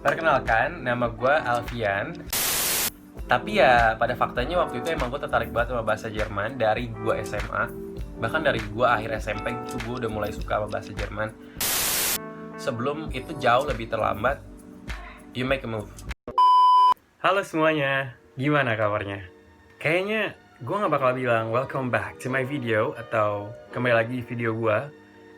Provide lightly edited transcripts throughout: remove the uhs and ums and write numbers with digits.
Perkenalkan, nama gue Alfian. Tapi ya pada faktanya waktu itu emang gue tertarik banget sama bahasa Jerman dari gue SMA. Bahkan dari gue akhir SMP itu gue udah mulai suka sama bahasa Jerman. Sebelum itu jauh lebih terlambat, you make a move. Halo semuanya, gimana kabarnya? Kayaknya gue gak bakal bilang welcome back to my video atau kembali lagi di video gue,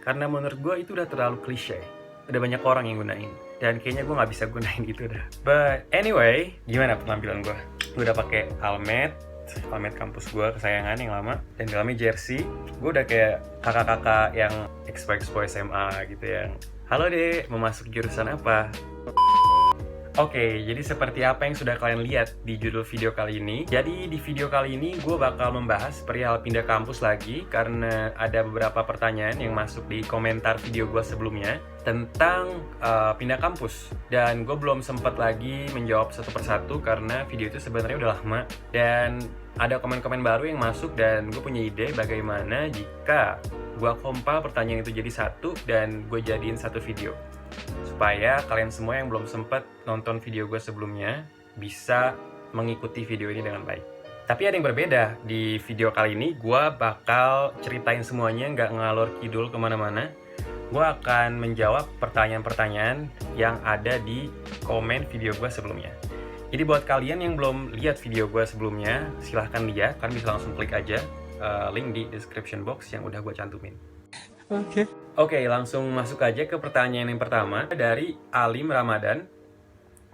karena menurut gue itu udah terlalu klise. Udah banyak orang yang gunain, dan kayaknya gue gak bisa gunain gitu dah. But anyway, gimana penampilan gue? Gue udah pakai helmet kampus gue kesayangan yang lama, dan di dalamnya jersey. Gue udah kayak kakak-kakak yang expo SMA gitu, yang halo dek, mau masuk jurusan apa? Oke, jadi seperti apa yang sudah kalian lihat di judul video kali ini. Jadi di video kali ini gue bakal membahas perihal pindah kampus lagi, karena ada beberapa pertanyaan yang masuk di komentar video gue sebelumnya tentang pindah kampus. Dan gue belum sempat lagi menjawab satu persatu karena video itu sebenarnya udah lama. Dan ada komen-komen baru yang masuk dan gue punya ide bagaimana jika gue compile pertanyaan itu jadi satu dan gue jadiin satu video, supaya kalian semua yang belum sempat nonton video gue sebelumnya bisa mengikuti video ini dengan baik. Tapi ada yang berbeda. Di video kali ini gue bakal ceritain semuanya, nggak ngalor kidul kemana-mana. Gue akan menjawab pertanyaan-pertanyaan yang ada di komen video gue sebelumnya. Jadi buat kalian yang belum lihat video gue sebelumnya, silahkan lihat. Kalian bisa langsung klik aja link di description box yang udah gue cantumin. Oke, langsung masuk aja ke pertanyaan yang pertama dari Alim Ramadan.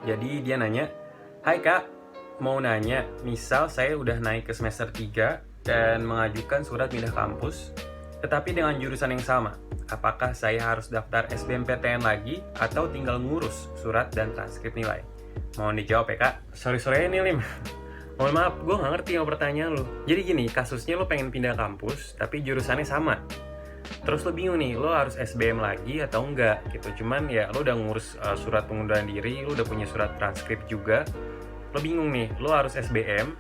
Jadi dia nanya, "Hai Kak, mau nanya, misal saya udah naik ke semester 3 dan mengajukan surat pindah kampus, tetapi dengan jurusan yang sama. Apakah saya harus daftar SBMPTN lagi atau tinggal ngurus surat dan transkrip nilai?" Mohon dijawab ya Kak. Sorry nih Lim. Mohon maaf, gue gak ngerti sama pertanyaan lo. Jadi gini, kasusnya lo pengen pindah kampus, tapi jurusannya sama. Terus lo bingung nih, lo harus SBM lagi atau enggak gitu. Cuman ya lo udah ngurus surat pengunduran diri, lo udah punya surat transkrip juga. Lo bingung nih, lo harus SBM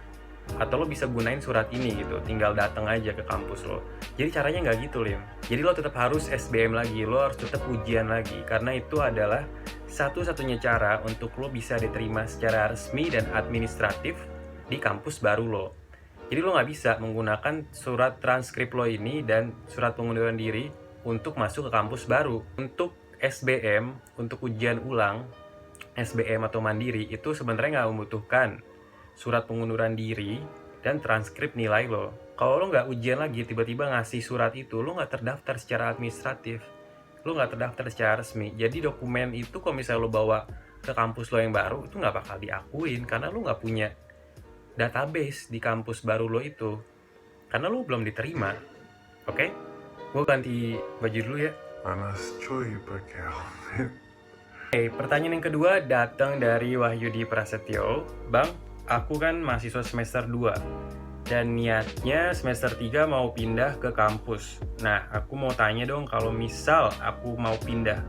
atau lo bisa gunain surat ini gitu, tinggal datang aja ke kampus lo. Jadi caranya nggak gitu Lim. Jadi lo tetap harus SBM lagi, lo harus tetap ujian lagi, karena itu adalah satu-satunya cara untuk lo bisa diterima secara resmi dan administratif di kampus baru lo. Jadi lo nggak bisa menggunakan surat transkrip lo ini dan surat pengunduran diri untuk masuk ke kampus baru. Untuk SBM, untuk ujian ulang, SBM atau mandiri, itu sebenarnya nggak membutuhkan surat pengunduran diri dan transkrip nilai lo. Kalau lo nggak ujian lagi, tiba-tiba ngasih surat itu, lo nggak terdaftar secara administratif. Lo nggak terdaftar secara resmi. Jadi dokumen itu kalau misalnya lo bawa ke kampus lo yang baru, itu nggak bakal diakuin karena lo nggak punya database di kampus baru lo itu, karena lo belum diterima. Oke? Gue ganti baju dulu ya. Panas cuy pakai helmet. Oke, pertanyaan yang kedua datang dari Wahyudi Prasetyo. Bang, aku kan mahasiswa semester 2 dan niatnya semester 3 mau pindah ke kampus. Nah, aku mau tanya dong, kalau misal aku mau pindah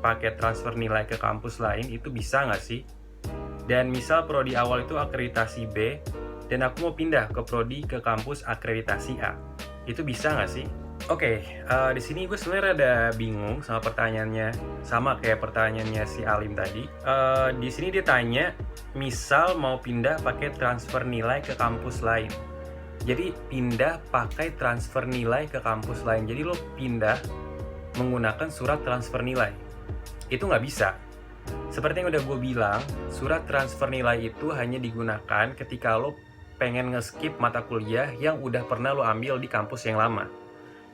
pakai transfer nilai ke kampus lain, itu bisa nggak sih? Dan misal prodi awal itu akreditasi B, dan aku mau pindah ke prodi ke kampus akreditasi A, itu bisa nggak sih? Oke, di sini gue sebenarnya ada bingung sama pertanyaannya, sama kayak pertanyaannya si Alim tadi. Di sini dia tanya, misal mau pindah pakai transfer nilai ke kampus lain. Jadi pindah pakai transfer nilai ke kampus lain. Jadi lo pindah menggunakan surat transfer nilai. Itu nggak bisa. Seperti yang udah gue bilang, surat transfer nilai itu hanya digunakan ketika lo pengen nge-skip mata kuliah yang udah pernah lo ambil di kampus yang lama.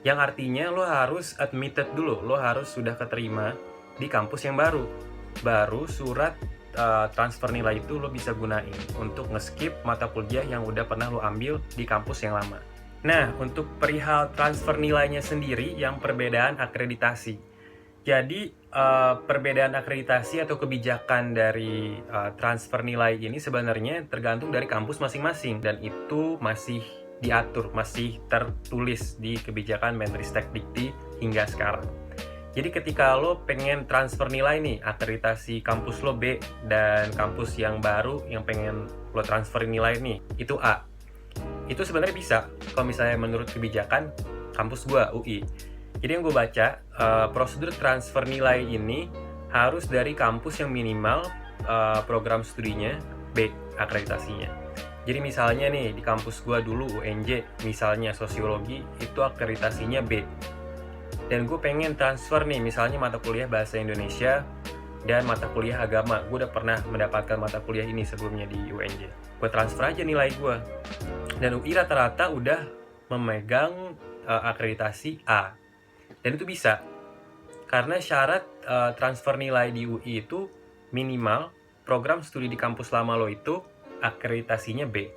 Yang artinya lo harus admitted dulu, lo harus sudah keterima di kampus yang baru. Baru surat transfer nilai itu lo bisa gunain untuk nge-skip mata kuliah yang udah pernah lo ambil di kampus yang lama. Nah, untuk perihal transfer nilainya sendiri, yang perbedaan akreditasi. Jadi perbedaan akreditasi atau kebijakan dari transfer nilai ini sebenarnya tergantung dari kampus masing-masing, dan itu masih diatur, masih tertulis di kebijakan Menristek Dikti hingga sekarang. Jadi ketika lo pengen transfer nilai nih, akreditasi kampus lo B dan kampus yang baru yang pengen lo transfer nilai nih, itu A. Itu sebenarnya bisa kalau misalnya menurut kebijakan kampus gua UI. Jadi yang gue baca, prosedur transfer nilai ini harus dari kampus yang minimal program studinya B akreditasinya. Jadi misalnya nih di kampus gua dulu UNJ, misalnya sosiologi itu akreditasinya B. Dan gue pengen transfer nih misalnya mata kuliah bahasa Indonesia dan mata kuliah agama. Gue udah pernah mendapatkan mata kuliah ini sebelumnya di UNJ. Gue transfer aja nilai gue. Dan UI rata-rata udah memegang akreditasi A. Dan itu bisa. Karena syarat transfer nilai di UI itu minimal program studi di kampus lama lo itu akreditasinya B.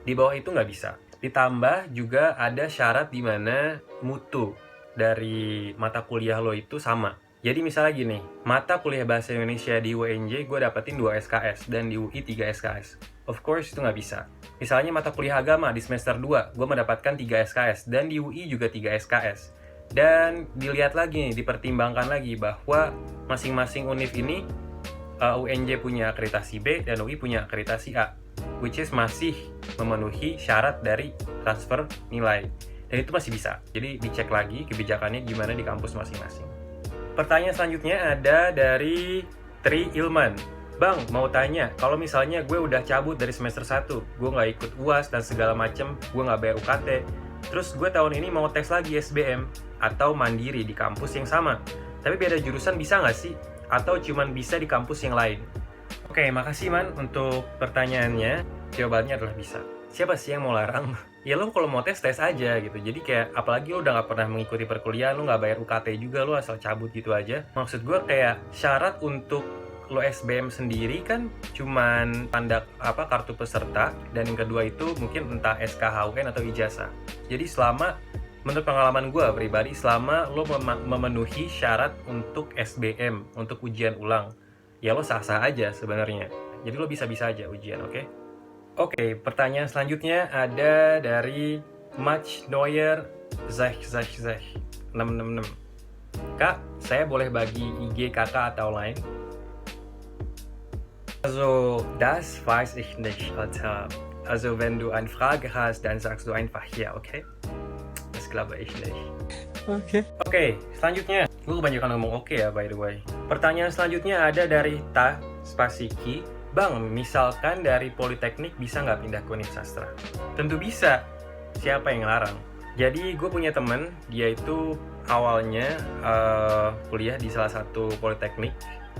Di bawah itu nggak bisa. Ditambah juga ada syarat di mana mutu dari mata kuliah lo itu sama. Jadi misalnya gini, mata kuliah bahasa Indonesia di UNJ gue dapetin 2 SKS dan di UI 3 SKS. Of course itu nggak bisa. Misalnya mata kuliah agama di semester 2 gue mendapatkan 3 SKS dan di UI juga 3 SKS. Dan dilihat lagi nih, dipertimbangkan lagi bahwa masing-masing univ ini UNJ punya akreditasi B dan UI punya akreditasi A, which is masih memenuhi syarat dari transfer nilai. Dan itu masih bisa. Jadi dicek lagi kebijakannya gimana di kampus masing-masing. Pertanyaan selanjutnya ada dari Tri Ilman. Bang, mau tanya, kalau misalnya gue udah cabut dari semester 1, gue nggak ikut UAS dan segala macem, gue nggak bayar UKT, terus gue tahun ini mau tes lagi SBM atau mandiri di kampus yang sama, tapi beda jurusan bisa nggak sih? Atau cuman bisa di kampus yang lain? Oke, makasih Man untuk pertanyaannya. Jawabannya adalah bisa. Siapa sih yang mau larang? Ya lo kalau mau tes aja gitu. Jadi kayak apalagi lo udah gak pernah mengikuti perkuliahan, lo gak bayar UKT juga, lo asal cabut gitu aja. Maksud gue kayak syarat untuk lo SBM sendiri kan cuman tanda kartu peserta, dan yang kedua itu mungkin entah SKHUN atau ijazah. Jadi menurut pengalaman gue pribadi, selama lo memenuhi syarat untuk SBM, untuk ujian ulang, ya lo sah-sah aja sebenarnya. Jadi lo bisa-bisa aja ujian, oke? Oke, pertanyaan selanjutnya ada dari Mach Neuer Zeh 666. Kak, saya boleh bagi IG kakak atau lain? Also, das weiß ich nicht, Alter. Also, wenn du eine Frage hast, dann sagst du einfach hier, okay? Das glaube ich nicht. Oke, selanjutnya. Gue kebanyakan ngomong oke ya, by the way. Pertanyaan selanjutnya ada dari Ta Spasiki. Bang, misalkan dari Politeknik bisa nggak pindah ke Univ Sastra? Tentu bisa. Siapa yang larang? Jadi gue punya temen, dia itu awalnya kuliah di salah satu Politeknik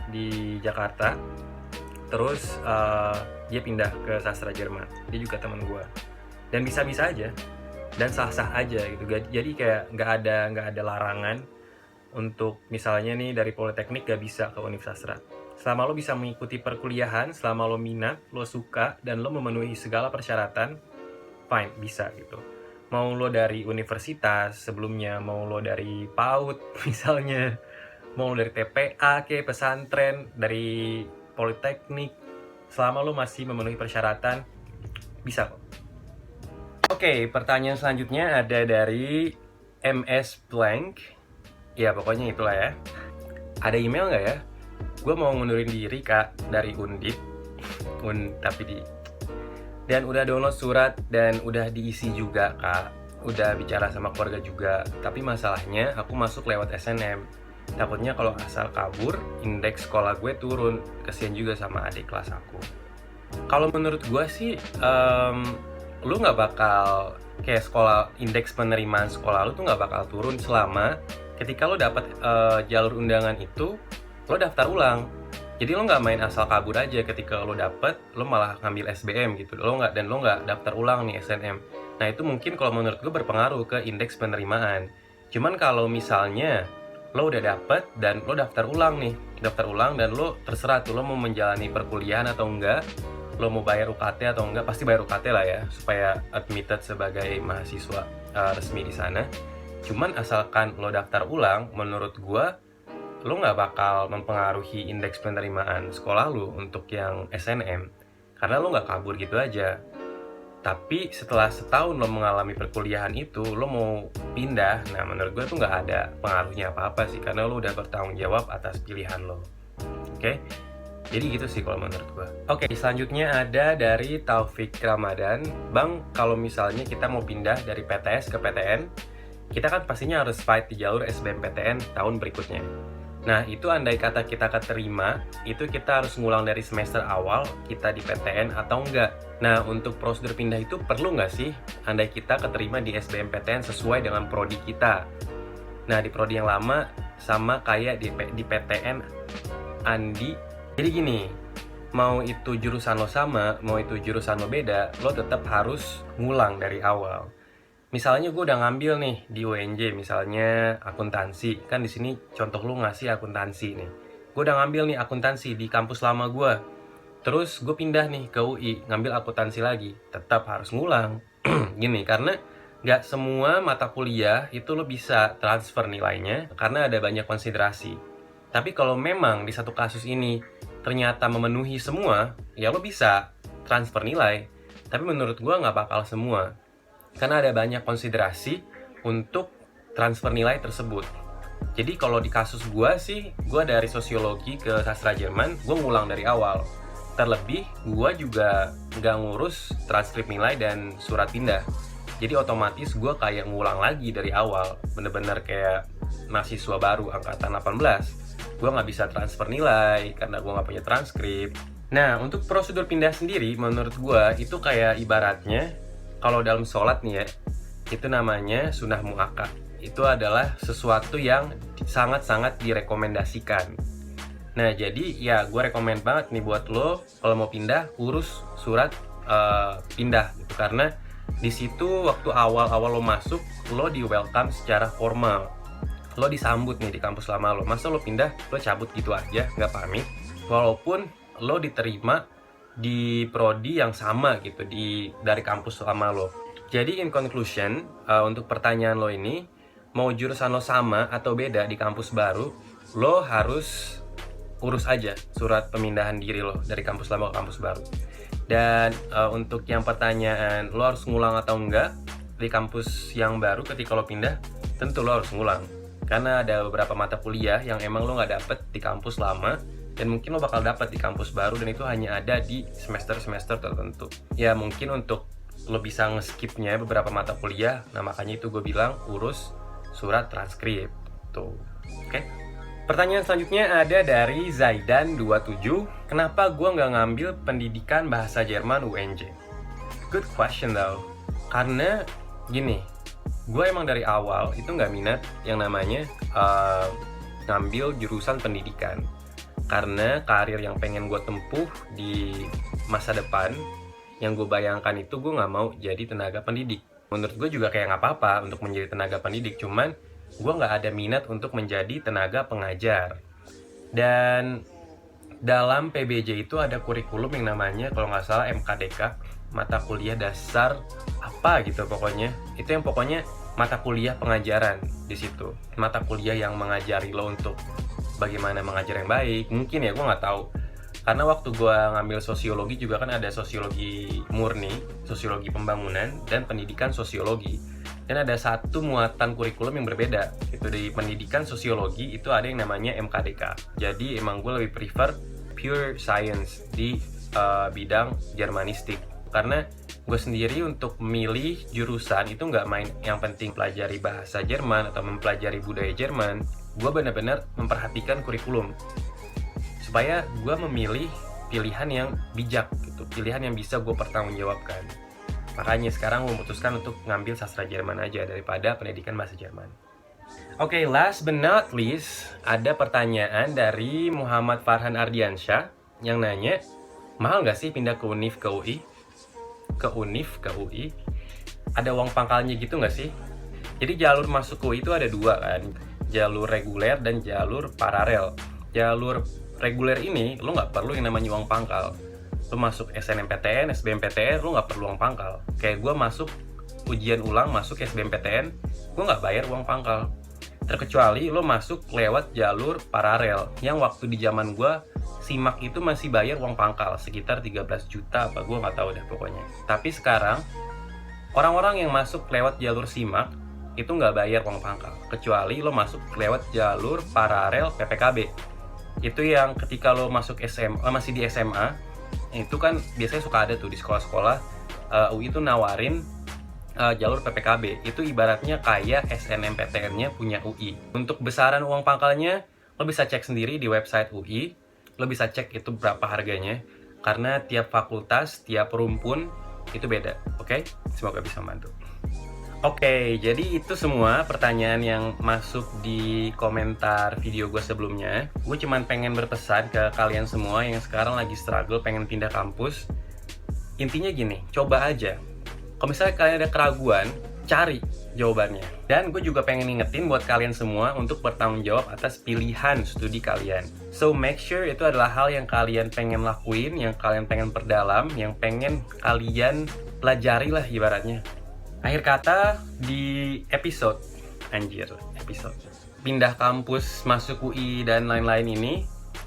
di Jakarta. Terus dia pindah ke Sastra Jerman. Dia juga temen gue. Dan bisa-bisa aja. Dan sah-sah aja gitu. Jadi kayak nggak ada larangan untuk misalnya nih dari Politeknik gak bisa ke Univ Sastra. Selama lo bisa mengikuti perkuliahan, selama lo minat, lo suka, dan lo memenuhi segala persyaratan, fine, bisa gitu. Mau lo dari universitas sebelumnya, mau lo dari PAUD misalnya, mau lo dari TPA, kayak pesantren, dari Politeknik, selama lo masih memenuhi persyaratan, bisa kok. Oke, pertanyaan selanjutnya ada dari MS Blank. Ya pokoknya itulah ya. Ada email nggak ya? Gue mau ngundurin diri kak dari Undip, dan udah download surat dan udah diisi juga kak. Udah bicara sama keluarga juga. Tapi masalahnya aku masuk lewat SNM. Takutnya kalau asal kabur, indeks sekolah gue turun. Kasian juga sama adik kelas aku. Kalau menurut gue sih, lu nggak bakal kayak indeks penerimaan sekolah lu tuh nggak bakal turun selama ketika lo dapet jalur undangan itu, lo daftar ulang. Jadi lo nggak main asal kabur aja ketika lo dapet, lo malah ngambil SBM gitu. Lo nggak daftar ulang nih SNM. Nah itu mungkin kalau menurut gue berpengaruh ke indeks penerimaan. Cuman kalau misalnya lo udah dapet dan lo daftar ulang dan lo terserah tuh lo mau menjalani perkuliahan atau enggak, lo mau bayar UKT atau enggak, pasti bayar UKT lah ya supaya admitted sebagai mahasiswa resmi di sana. Cuman asalkan lo daftar ulang, menurut gue lo nggak bakal mempengaruhi indeks penerimaan sekolah lo untuk yang SNM karena lo nggak kabur gitu aja. Tapi setelah setahun lo mengalami perkuliahan itu, lo mau pindah, nah menurut gue tuh nggak ada pengaruhnya apa-apa sih karena lo udah bertanggung jawab atas pilihan lo. Oke? Jadi gitu sih kalau menurut gue. Oke, selanjutnya ada dari Taufik Ramadan. Bang, kalau misalnya kita mau pindah dari PTS ke PTN, kita kan pastinya harus fight di jalur SBMPTN tahun berikutnya. Nah, itu andai kata kita keterima, itu kita harus ngulang dari semester awal kita di PTN atau enggak. Nah, untuk prosedur pindah itu perlu nggak sih andai kita keterima di SBMPTN sesuai dengan prodi kita? Nah, di prodi yang lama sama kayak di PTN Andi. Jadi gini, mau itu jurusan lo sama, mau itu jurusan lo beda, lo tetap harus ngulang dari awal. Misalnya gue udah ngambil nih di UNJ, misalnya akuntansi. Kan di sini contoh lu ngasih akuntansi nih. Gue udah ngambil nih akuntansi di kampus lama gue. Terus gue pindah nih ke UI, ngambil akuntansi lagi. Tetap harus ngulang. Gini, karena nggak semua mata kuliah itu lo bisa transfer nilainya, karena ada banyak konsiderasi. Tapi kalau memang di satu kasus ini ternyata memenuhi semua, ya lo bisa transfer nilai. Tapi menurut gue nggak bakal semua. Karena ada banyak konsiderasi untuk transfer nilai tersebut. Jadi kalau di kasus gue sih, gue dari sosiologi ke sastra Jerman, gue ngulang dari awal. Terlebih, gue juga nggak ngurus transkrip nilai dan surat pindah. Jadi otomatis gue kayak ngulang lagi dari awal. Bener-bener kayak mahasiswa baru angkatan 18. Gue nggak bisa transfer nilai karena gue nggak punya transkrip. Nah, untuk prosedur pindah sendiri, menurut gue itu kayak ibaratnya kalau dalam sholat nih ya, itu namanya sunnah muakkad. Itu adalah sesuatu yang sangat-sangat direkomendasikan. Nah, jadi ya gue rekomen banget nih buat lo kalau mau pindah, urus surat pindah gitu. Karena di situ waktu awal-awal lo masuk, lo di welcome secara formal. Lo disambut nih di kampus lama lo. Masa lo pindah, lo cabut gitu aja, nggak pamit. Walaupun lo diterima di prodi yang sama gitu dari kampus lama lo. Jadi in conclusion, untuk pertanyaan lo ini, mau jurusan lo sama atau beda di kampus baru, lo harus urus aja surat pemindahan diri lo dari kampus lama ke kampus baru. Dan untuk yang pertanyaan lo harus ngulang atau enggak di kampus yang baru ketika lo pindah, tentu lo harus ngulang. Karena ada beberapa mata kuliah yang emang lo nggak dapet di kampus lama, dan mungkin lo bakal dapat di kampus baru, dan itu hanya ada di semester-semester tertentu. Ya mungkin untuk lo bisa nge-skipnya beberapa mata kuliah, nah makanya itu gue bilang urus surat transkrip tuh. Oke? Pertanyaan selanjutnya ada dari Zaidan27. Kenapa gue nggak ngambil pendidikan bahasa Jerman UNJ? Good question though. Karena gini, gue emang dari awal itu nggak minat yang namanya ngambil jurusan pendidikan. Karena karir yang pengen gue tempuh di masa depan, yang gue bayangkan itu gue nggak mau jadi tenaga pendidik. Menurut gue juga kayak nggak apa-apa untuk menjadi tenaga pendidik, cuman gue nggak ada minat untuk menjadi tenaga pengajar. Dan dalam PBJ itu ada kurikulum yang namanya kalau nggak salah MKDK, mata kuliah dasar apa gitu pokoknya. Itu yang pokoknya mata kuliah pengajaran di situ. Mata kuliah yang mengajari lo untuk bagaimana mengajar yang baik, mungkin ya, gue nggak tahu. Karena waktu gue ngambil sosiologi juga kan ada sosiologi murni, sosiologi pembangunan, dan pendidikan sosiologi. Dan ada satu muatan kurikulum yang berbeda. Itu di pendidikan sosiologi itu ada yang namanya MKDK. Jadi emang gue lebih prefer pure science di bidang Jermanistik. Karena gue sendiri untuk memilih jurusan itu nggak main yang penting pelajari bahasa Jerman atau mempelajari budaya Jerman. Gue benar-benar memperhatikan kurikulum supaya gue memilih pilihan yang bijak gitu, pilihan yang bisa gue pertanggungjawabkan. Makanya sekarang gue memutuskan untuk ngambil sastra Jerman aja daripada pendidikan bahasa Jerman. Oke, last but not least, ada pertanyaan dari Muhammad Farhan Ardiansyah yang nanya, mahal nggak sih pindah ke UNIF ke UI? Ke UNIF ke UI? Ada uang pangkalnya gitu nggak sih? Jadi jalur masuk ke UI itu ada dua kan, jalur reguler dan jalur paralel. Jalur reguler ini lo nggak perlu yang namanya uang pangkal. Lo masuk SNMPTN, SBMPTN, lo nggak perlu uang pangkal. Kayak gue masuk ujian ulang, masuk SBMPTN, gue nggak bayar uang pangkal. Terkecuali lo masuk lewat jalur paralel, yang waktu di zaman gue SIMAK itu masih bayar uang pangkal sekitar 13 juta apa gue nggak tahu deh pokoknya. Tapi sekarang orang-orang yang masuk lewat jalur SIMAK itu nggak bayar uang pangkal, kecuali lo masuk lewat jalur paralel PPKB. Itu yang ketika lo masuk SMA, masih di SMA, itu kan biasanya suka ada tuh di sekolah-sekolah UI itu nawarin jalur PPKB. Itu ibaratnya kayak SNMPTN-nya punya UI. Untuk besaran uang pangkalnya, lo bisa cek sendiri di website UI, lo bisa cek itu berapa harganya, karena tiap fakultas, tiap rumpun itu beda, oke? Semoga bisa membantu. Oke, jadi itu semua pertanyaan yang masuk di komentar video gue sebelumnya. Gue cuman pengen berpesan ke kalian semua yang sekarang lagi struggle pengen pindah kampus. Intinya gini, coba aja. Kalau misalnya kalian ada keraguan, cari jawabannya. Dan gue juga pengen ingetin buat kalian semua untuk bertanggung jawab atas pilihan studi kalian. So make sure itu adalah hal yang kalian pengen lakuin, yang kalian pengen perdalam, yang pengen kalian pelajari lah ibaratnya. Akhir kata di episode pindah kampus, masuk UI dan lain-lain ini,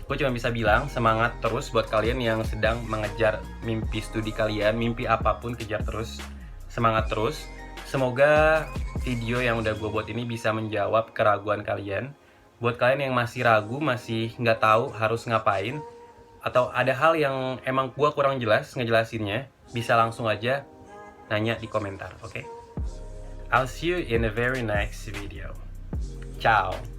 gue cuma bisa bilang semangat terus buat kalian yang sedang mengejar mimpi studi kalian, mimpi apapun kejar terus, semangat terus. Semoga video yang udah gue buat ini bisa menjawab keraguan kalian. Buat kalian yang masih ragu, masih nggak tahu harus ngapain, atau ada hal yang emang gue kurang jelas ngejelasinnya, bisa langsung aja nanya di komentar, oke? I'll see you in the very next video. Ciao!